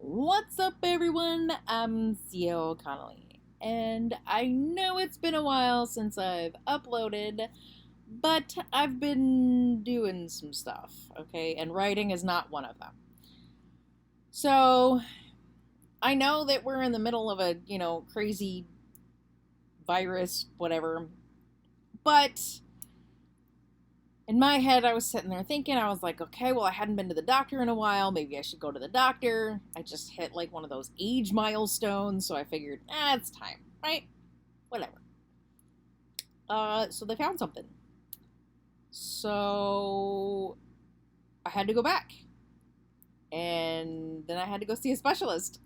What's up, everyone? I'm CEO Connolly, and I know it's been a while since I've uploaded, but I've been doing some stuff, okay? And writing is not one of them. So, I know that we're in the middle of a, crazy virus, whatever, but in my head, I was sitting there thinking, I was like, okay, well, I hadn't been to the doctor in a while. Maybe I should go to the doctor. I just hit like one of those age milestones, so I figured, it's time, right? Whatever. So they found something. So I had to go back. And then I had to go see a specialist.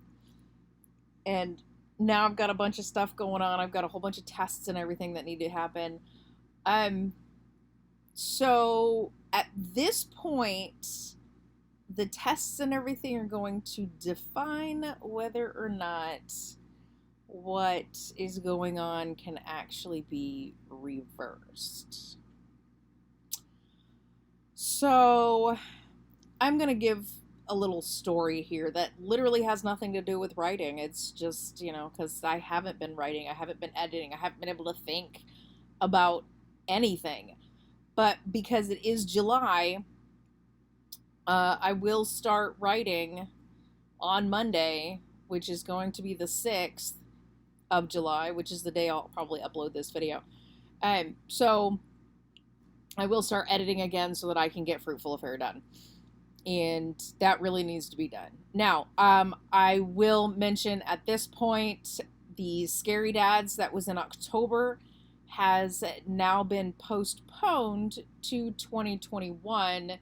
And now I've got a bunch of stuff going on. I've got a whole bunch of tests and everything that need to happen. So at this point, the tests and everything are going to define whether or not what is going on can actually be reversed. So I'm going to give a little story here that literally has nothing to do with writing. It's just, because I haven't been writing, I haven't been editing, I haven't been able to think about anything. But because it is July, I will start writing on Monday, which is going to be the 6th of July, which is the day I'll probably upload this video. So I will start editing again so that I can get Fruitful Affair done. And that really needs to be done. Now, I will mention at this point, the Scary Dads that was in October has now been postponed to 2021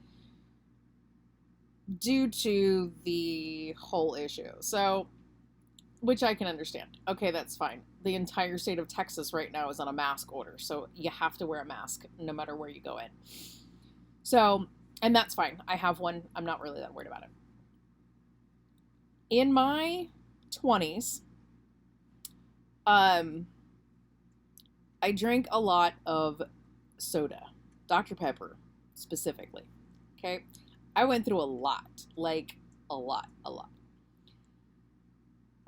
due to the whole issue. So, which I can understand. Okay, that's fine. The entire state of Texas right now is on a mask order, so you have to wear a mask no matter where you go in. So, and that's fine. I have one. I'm not really that worried about it. In my 20s, I drank a lot of soda, Dr. Pepper specifically. Okay, I went through a lot, like a lot.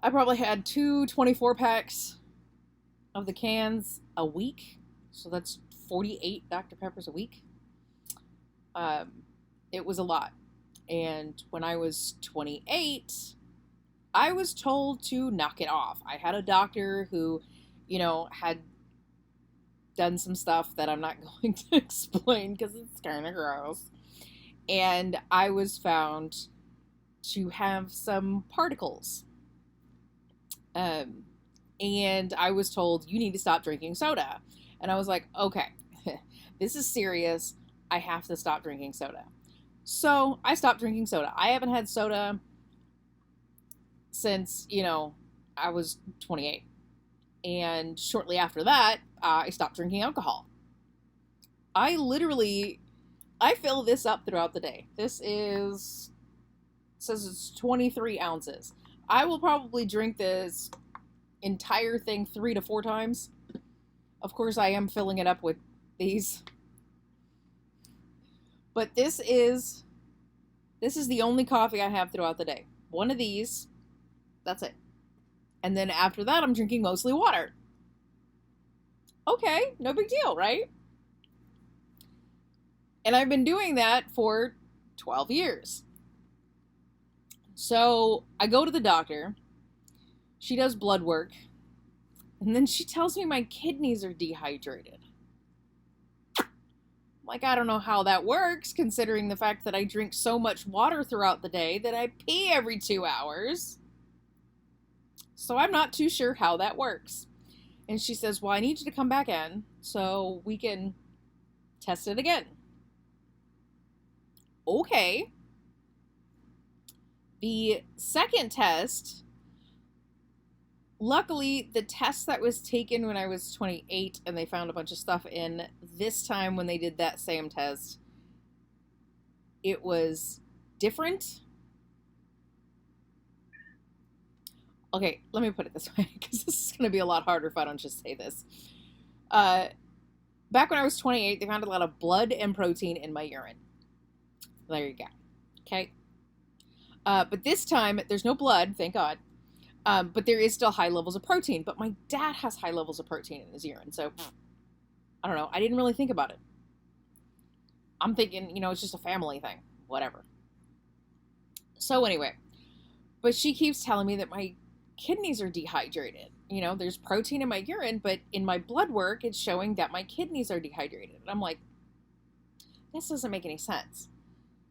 I probably had 24 packs of the cans a week, so that's 48 Dr. Peppers a week. It was a lot, and when I was 28, I was told to knock it off. I had a doctor who, had done some stuff that I'm not going to explain because it's kind of gross. And I was found to have some particles. And I was told, you need to stop drinking soda. And I was like, okay, this is serious. I have to stop drinking soda. So I stopped drinking soda. I haven't had soda since, I was 28. And shortly after that, I stopped drinking alcohol. I fill this up throughout the day. It says it's 23 ounces. I will probably drink this entire thing 3 to 4 times. Of course, I am filling it up with these. But this is the only coffee I have throughout the day. One of these, that's it. And then after that, I'm drinking mostly water. Okay, no big deal, right? And I've been doing that for 12 years. So I go to the doctor. She does blood work. And then she tells me my kidneys are dehydrated. Like, I don't know how that works, considering the fact that I drink so much water throughout the day that I pee every 2 hours. So I'm not too sure how that works. And she says, well, I need you to come back in so we can test it again. Okay. The second test, luckily, the test that was taken when I was 28 and they found a bunch of stuff in, this time when they did that same test, it was different. Okay, let me put it this way, because this is going to be a lot harder if I don't just say this. Back when I was 28, they found a lot of blood and protein in my urine. There you go. Okay. But this time, there's no blood, thank God. But there is still high levels of protein. But my dad has high levels of protein in his urine. So, I don't know. I didn't really think about it. I'm thinking, it's just a family thing. Whatever. So anyway, but she keeps telling me that my kidneys are dehydrated. There's protein in my urine, but in my blood work, it's showing that my kidneys are dehydrated. And I'm like, this doesn't make any sense.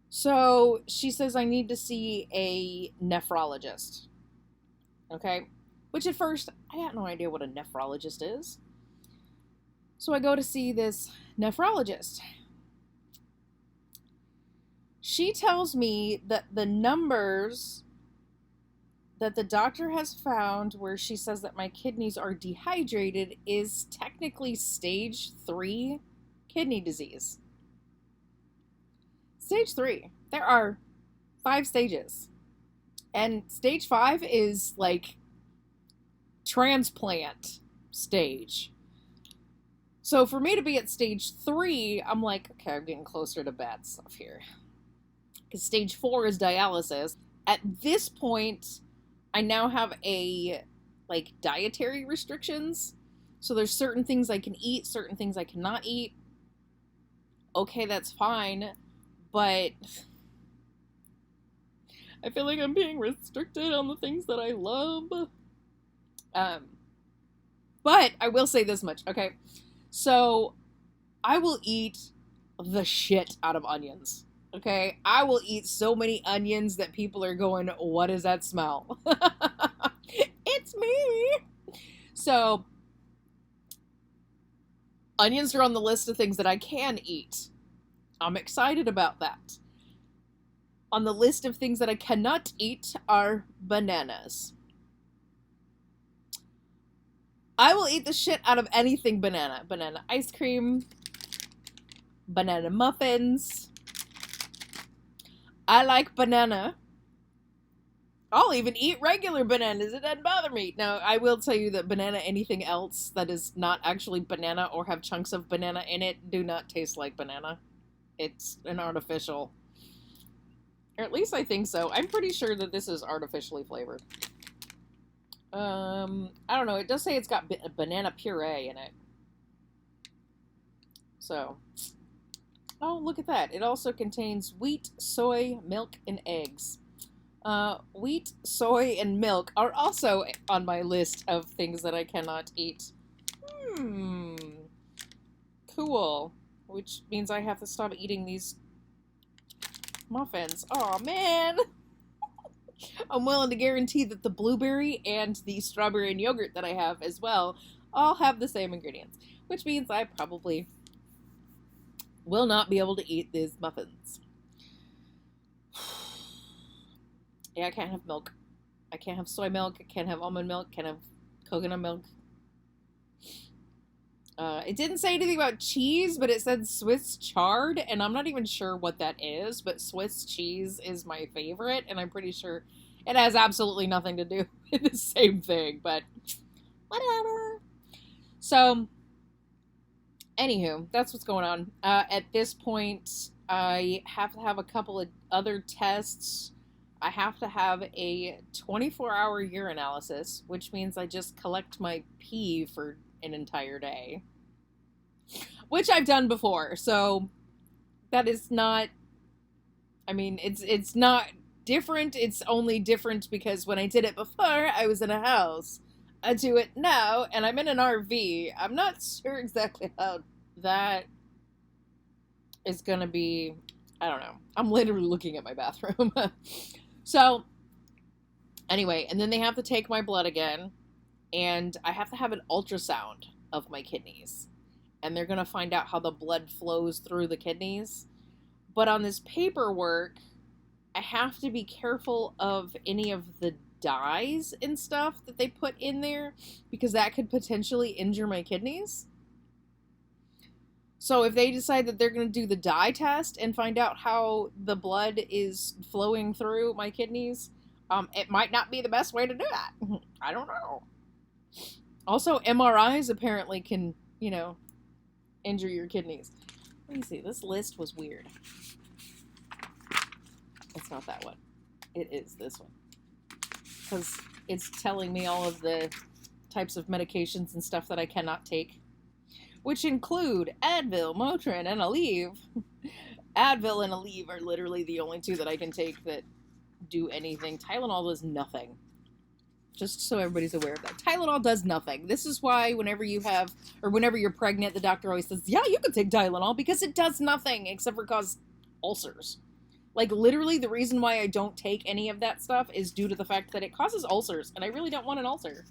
So she says I need to see a nephrologist. Okay? Which at first, I had no idea what a nephrologist is. So I go to see this nephrologist. She tells me that the numbers that the doctor has found where she says that my kidneys are dehydrated is technically stage 3 kidney disease. Stage 3. There are 5 stages. And stage 5 is like transplant stage. So for me to be at stage 3, I'm like, okay, I'm getting closer to bad stuff here. Because stage 4 is dialysis. At this point, I now have dietary restrictions. So there's certain things I can eat, certain things I cannot eat. Okay, that's fine. But I feel like I'm being restricted on the things that I love. But I will say this much, okay? So I will eat the shit out of onions. Okay, I will eat so many onions that people are going, what is that smell? It's me. So, onions are on the list of things that I can eat. I'm excited about that. On the list of things that I cannot eat are bananas. I will eat the shit out of anything banana. Banana ice cream, banana muffins. I like banana. I'll even eat regular bananas. It doesn't bother me. Now, I will tell you that banana, anything else that is not actually banana or have chunks of banana in it, do not taste like banana. It's an artificial. Or at least I think so. I'm pretty sure that this is artificially flavored. I don't know. It does say it's got banana puree in it. So... oh, look at that. It also contains wheat, soy, milk, and eggs. Wheat, soy, and milk are also on my list of things that I cannot eat. Cool. Which means I have to stop eating these muffins. Aw, man! I'm willing to guarantee that the blueberry and the strawberry and yogurt that I have as well all have the same ingredients. Which means I probably... will not be able to eat these muffins. Yeah, I can't have milk. I can't have soy milk. I can't have almond milk. Can't have coconut milk. It didn't say anything about cheese, but it said Swiss chard, and I'm not even sure what that is, but Swiss cheese is my favorite, and I'm pretty sure it has absolutely nothing to do with the same thing, but whatever. So... anywho, that's what's going on. At this point, I have to have a couple of other tests. I have to have a 24-hour urinalysis, which means I just collect my pee for an entire day. Which I've done before, so that is not... I mean, it's not different. It's only different because when I did it before, I was in a house. I do it now, and I'm in an RV. I'm not sure exactly how that is gonna be. I don't know. I'm literally looking at my bathroom. So, anyway, and then they have to take my blood again, and I have to have an ultrasound of my kidneys. And they're gonna find out how the blood flows through the kidneys. But on this paperwork, I have to be careful of any of the dyes and stuff that they put in there because that could potentially injure my kidneys. So if they decide that they're going to do the dye test and find out how the blood is flowing through my kidneys, it might not be the best way to do that. I don't know. Also, MRIs apparently can, injure your kidneys. Let me see. This list was weird. It's not that one. It is this one. Because it's telling me all of the types of medications and stuff that I cannot take, which include Advil, Motrin, and Aleve. Advil and Aleve are literally the only two that I can take that do anything. Tylenol does nothing. Just so everybody's aware of that. Tylenol does nothing. This is why whenever you're pregnant, the doctor always says, yeah, you can take Tylenol, because it does nothing except for cause ulcers. Like, literally, the reason why I don't take any of that stuff is due to the fact that it causes ulcers, and I really don't want an ulcer.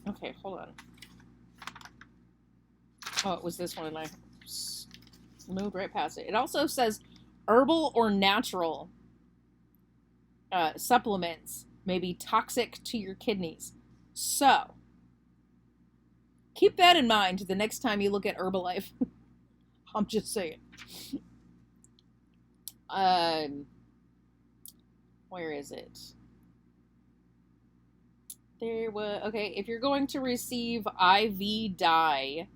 Okay, hold on. Oh, it was this one, and I moved right past it. It also says herbal or natural supplements may be toxic to your kidneys. So, keep that in mind the next time you look at Herbalife. I'm just saying. Where is it? There was... Okay, if you're going to receive IV dye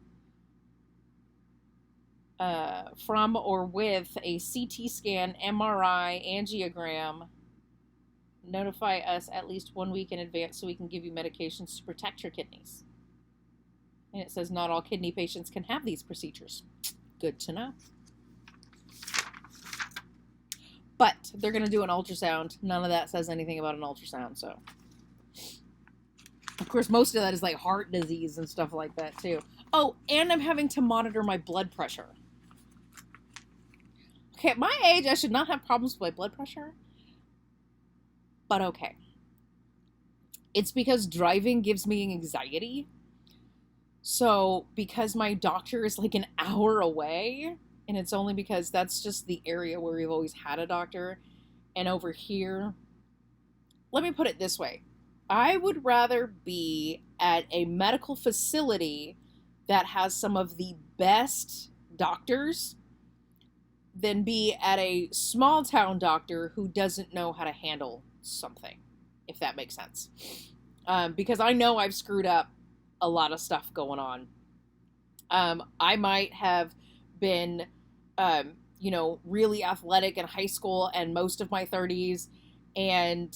from or with a CT scan, MRI, angiogram, notify us at least 1 week in advance so we can give you medications to protect your kidneys. And it says not all kidney patients can have these procedures. Good to know. But they're going to do an ultrasound. None of that says anything about an ultrasound, so. Of course, most of that is like heart disease and stuff like that, too. Oh, and I'm having to monitor my blood pressure. Okay, at my age, I should not have problems with my blood pressure. But okay. It's because driving gives me anxiety. So, because my doctor is like an hour away, and it's only because that's just the area where we've always had a doctor, and over here, let me put it this way. I would rather be at a medical facility that has some of the best doctors than be at a small town doctor who doesn't know how to handle something, if that makes sense. Because I know I've screwed up a lot of stuff going on. I might have been, really athletic in high school and most of my 30s, and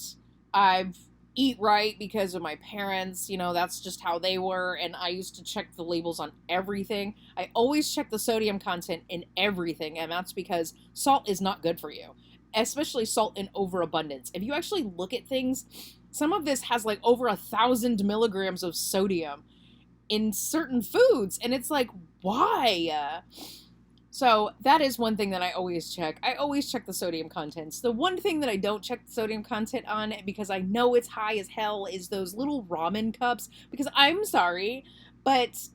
I've eat right because of my parents, that's just how they were, and I used to check the labels on everything. I always check the sodium content in everything, and that's because salt is not good for you, especially salt in overabundance. If you actually look at things, some of this has like over 1,000 milligrams of sodium in certain foods, and it's like, why? So that is one thing that I always check. I always check the sodium contents. The one thing that I don't check the sodium content on, because I know it's high as hell, is those little ramen cups, because I'm sorry, but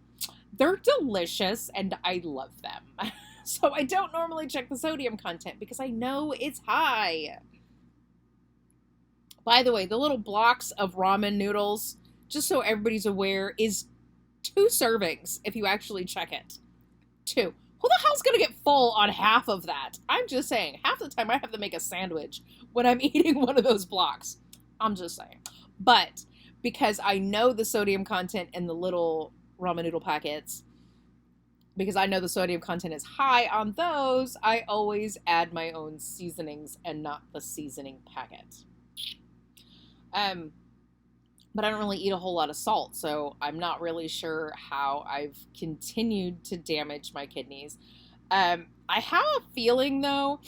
they're delicious and I love them. So I don't normally check the sodium content because I know it's high. By the way, the little blocks of ramen noodles, just so everybody's aware, is 2 servings if you actually check it. 2. Who the hell's gonna get full on half of that? I'm just saying, half the time I have to make a sandwich when I'm eating one of those blocks. I'm just saying. But because I know the sodium content in the little ramen noodle packets, because I know the sodium content is high on those, I always add my own seasonings and not the seasoning packet. But I don't really eat a whole lot of salt, so I'm not really sure how I've continued to damage my kidneys. I have a feeling, though,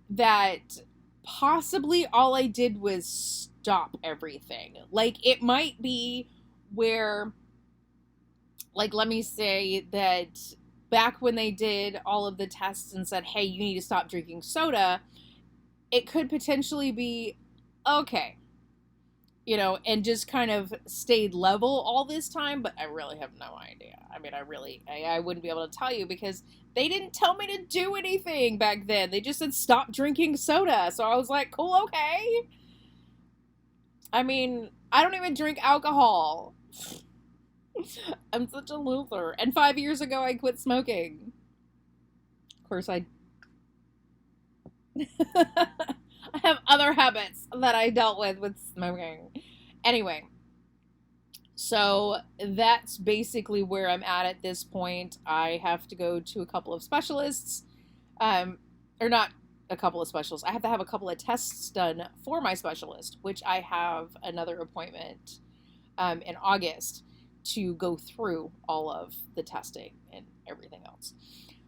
that possibly all I did was stop everything. Like, it might be where, like, let me say that back when they did all of the tests and said, hey, you need to stop drinking soda, it could potentially be, okay, and just kind of stayed level all this time, but I really have no idea. I mean, I wouldn't be able to tell you because they didn't tell me to do anything back then. They just said stop drinking soda. So I was like, cool, okay. I mean, I don't even drink alcohol. I'm such a loser. And 5 years ago, I quit smoking. Of course, I have other habits that I dealt with smoking. Anyway, so that's basically where I'm at this point. I have to go to a couple of specialists, or not a couple of specials. I have to have a couple of tests done for my specialist, which I have another appointment in August to go through all of the testing and everything else.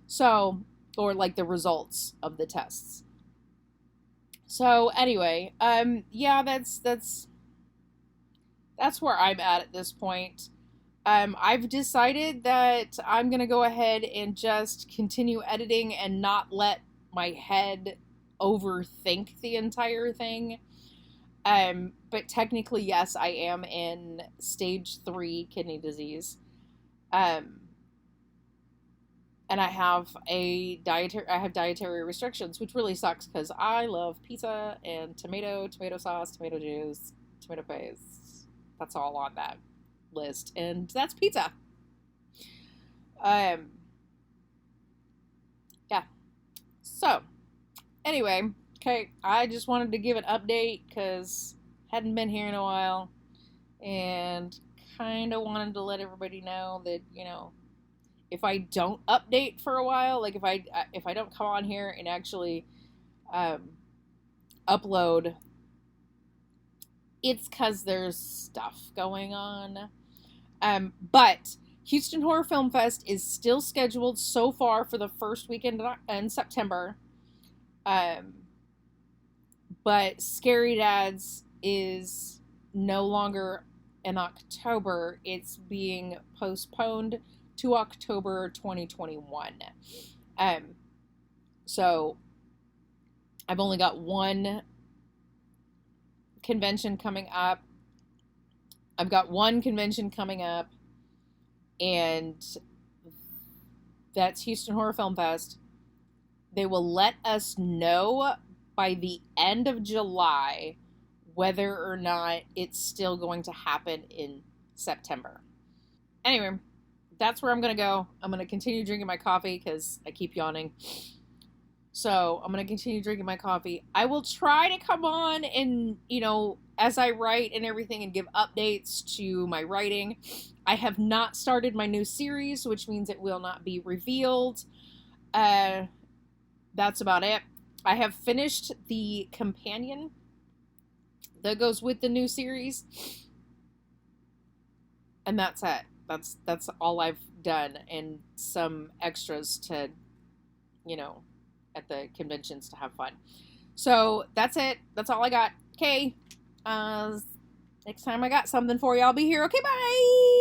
So, or like the results of the tests. So anyway, yeah, that's where I'm at this point. I've decided that I'm gonna go ahead and just continue editing and not let my head overthink the entire thing. But technically, yes, I am in stage 3 kidney disease. Um, and I have dietary restrictions, which really sucks because I love pizza and tomato sauce, tomato juice, tomato paste. That's all on that list, and that's pizza. Um, yeah. So anyway, okay, I just wanted to give an update because hadn't been here in a while, and kind of wanted to let everybody know that if I don't update for a while, like if I don't come on here and actually um, upload, it's because there's stuff going on. But Houston Horror Film Fest is still scheduled so far for the first weekend in September. But Scary Dads is no longer in October. It's being postponed to October 2021. Um, so I've only got one convention coming up. I've got one convention coming up, and that's Houston Horror Film Fest. They will let us know by the end of July whether or not it's still going to happen in September. Anyway, that's where I'm going to go. I'm going to continue drinking my coffee because I keep yawning. So I'm going to continue drinking my coffee. I will try to come on and, as I write and everything and give updates to my writing. I have not started my new series, which means it will not be revealed. That's about it. I have finished the companion that goes with the new series. And that's it. That's all I've done, and some extras to, at the conventions to have fun. So that's it. That's all I got. Okay. Next time I got something for you, I'll be here. Okay, bye.